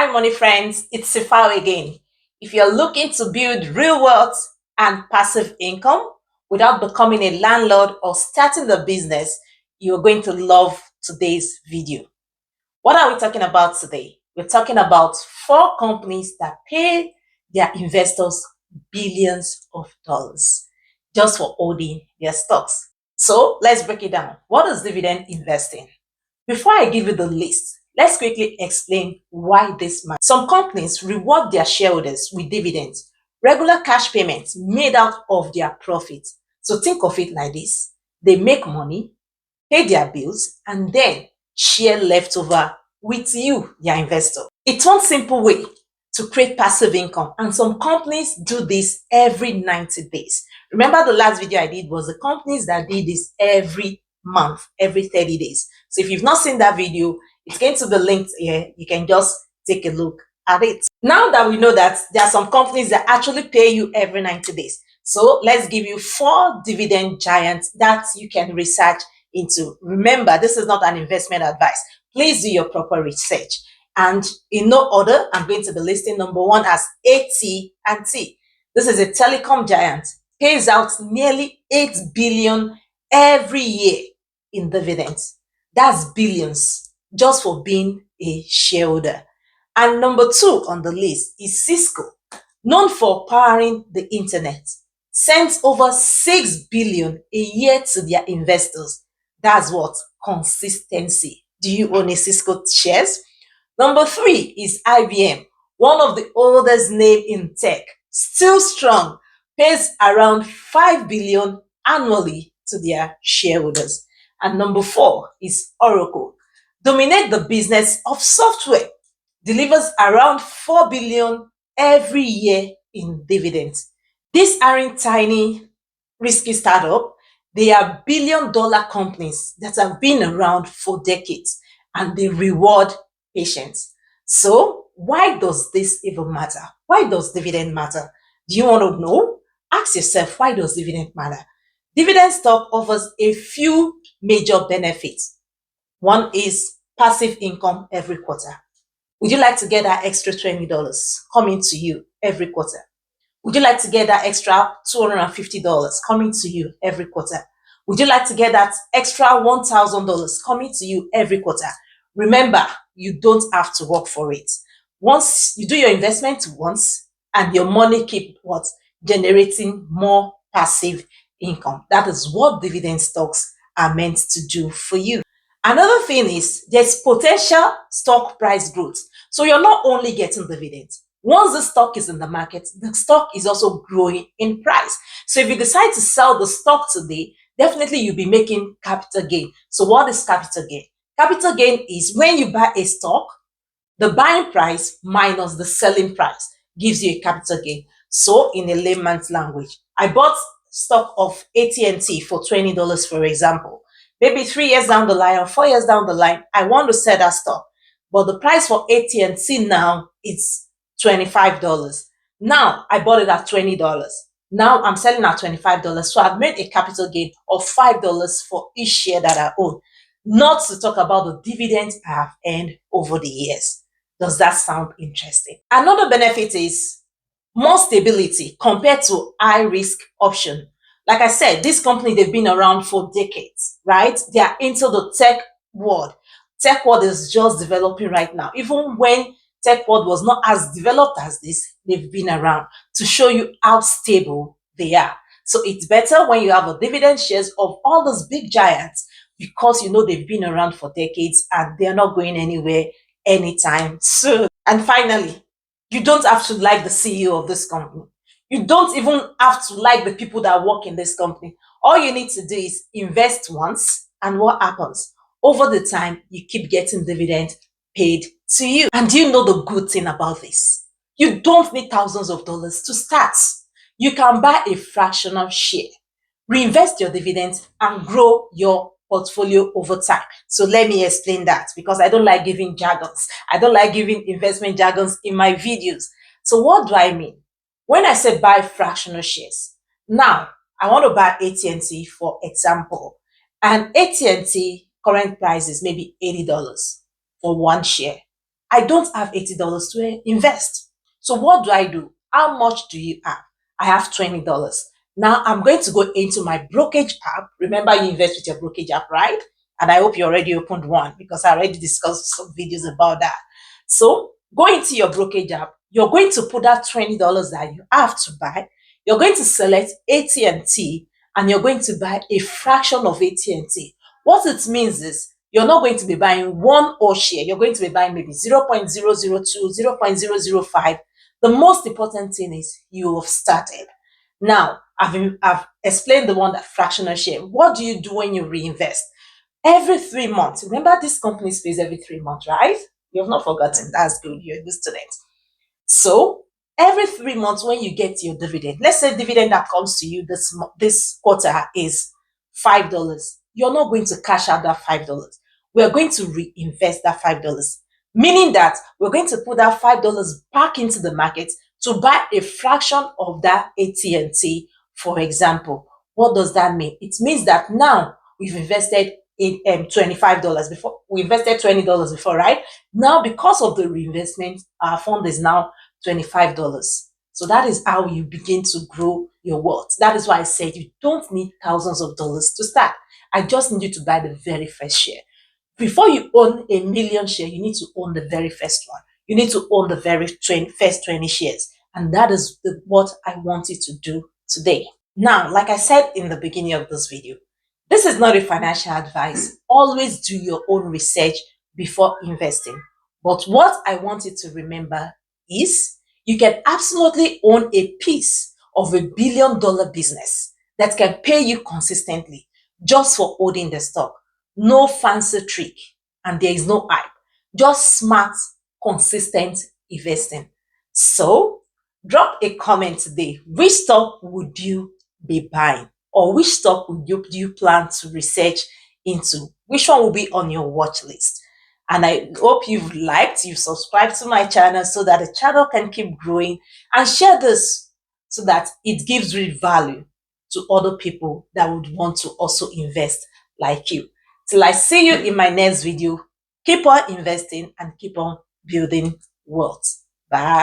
Hi, money friends, it's Sifao again. If you're looking to build real wealth and passive income without becoming a landlord or starting the business, you're going to love today's video. What are we talking about today? We're talking about 4 companies that pay their investors billions of dollars just for holding their stocks. So let's break it down. What is dividend investing? Before I give you the list, let's quickly explain why this matters. Some companies reward their shareholders with dividends, regular cash payments made out of their profits. So think of it like this. They make money, pay their bills, and then share leftover with you, their investor. It's one simple way to create passive income, and some companies do this every 90 days. Remember the last video I did was the companies that did this every month, every 30 days. So if you've not seen that video, it's going to be linked here. You can just take a look at it. Now that we know that there are some companies that actually pay you every 90 days. So let's give you 4 dividend giants that you can research into. Remember, this is not an investment advice. Please do your proper research. And in no order, I'm going to be listing number 1 as AT&T. This is a telecom giant. Pays out nearly 8 billion every year in dividends. That's billions just for being a shareholder. And number 2 on the list is Cisco, known for powering the internet. Sends over 6 billion a year to their investors. That's what? Consistency. Do you own a Cisco shares? Number 3 is IBM, one of the oldest name in tech, still strong, pays around 5 billion annually to their shareholders. And number 4 is Oracle, dominate the business of software, delivers around 4 billion every year in dividends. These aren't tiny, risky startup. They are billion-dollar companies that have been around for decades, and they reward patience. So why does this even matter? Why does dividend matter? Do you want to know? Ask yourself, why does dividend matter? Dividend stock offers a few major benefits. One is passive income every quarter. Would you like to get that extra $20 coming to you every quarter? Would you like to get that extra $250 coming to you every quarter? Would you like to get that extra $1,000 coming to you every quarter? Remember, you don't have to work for it. Once you do your investment once, and your money keep what? Generating more passive income. That is what dividend stocks are meant to do for you. Another thing is there's potential stock price growth. So you're not only getting dividends. Once the stock is in the market, the stock is also growing in price. So if you decide to sell the stock today, definitely you'll be making capital gain. So what is capital gain? Capital gain is when you buy a stock, the buying price minus the selling price gives you a capital gain. So in a layman's language, I bought stock of AT&T for $20, for example. Maybe 3 years down the line or 4 years down the line, I want to sell that stock. But the price for AT&T now is $25. Now I bought it at $20. Now I'm selling at $25. So I've made a capital gain of $5 for each share that I own. Not to talk about the dividends I have earned over the years. Does that sound interesting? Another benefit is more stability compared to high risk option. Like I said, this company, they've been around for decades, right? They are into the tech world. Tech world is just developing right now. Even when tech world was not as developed as this, they've been around to show you how stable they are. So it's better when you have a dividend shares of all those big giants, because you know they've been around for decades and they're not going anywhere anytime soon. And finally, you don't have to like the CEO of this company. You don't even have to like the people that work in this company. All you need to do is invest once, and what happens? Over the time, you keep getting dividends paid to you. And do you know the good thing about this? You don't need thousands of dollars to start. You can buy a fractional share, reinvest your dividends, and grow your portfolio over time. So let me explain that, because I don't like giving jargons. I don't like giving investment jargons in my videos. So what do I mean? When I say buy fractional shares, now I want to buy AT&T, for example, and AT&T current price is maybe $80 for one share. I don't have $80 to invest. So what do? How much do you have? I have $20. Now I'm going to go into my brokerage app. Remember, you invest with your brokerage app, right? And I hope you already opened one because I already discussed some videos about that. So go into your brokerage app. You're going to put that $20 that you have to buy. You're going to select AT&T and you're going to buy a fraction of AT&T. What it means is you're not going to be buying one whole share. You're going to be buying maybe 0.002, 0.005. The most important thing is you have started. Now, I've explained the one that fractional share. What do you do when you reinvest? Every 3 months. Remember, this company pays every 3 months, right? You have not forgotten. That's good. You're a good student. So every 3 months, when you get your dividend, let's say dividend that comes to you this quarter is $5. You're not going to cash out that $5. We are going to reinvest that $5, meaning that we're going to put that $5 back into the market to buy a fraction of that AT&T, for example. What does that mean? It means that now we've invested in $25 before. We invested $20 before, right? Now, because of the reinvestment, our fund is now $25. So that is how you begin to grow your wealth. That is why I said you don't need thousands of dollars to start. I just need you to buy the very first share. Before you own a million share, you need to own the very first one. You need to own the first 20 shares. And that is what I want you to do today. Now, like I said in the beginning of this video, this is not a financial advice. Always do your own research before investing. But what I want you to remember is you can absolutely own a piece of $1 billion business that can pay you consistently just for holding the stock. No fancy trick, and there is no hype. Just smart, consistent investing. So, drop a comment today. Which stock would you be buying? Or which stock would you plan to research into? Which one will be on your watch list? And I hope you've subscribed to my channel so that the channel can keep growing, and share this so that it gives real value to other people that would want to also invest like you. Till I see you in my next video, keep on investing and keep on building wealth. Bye.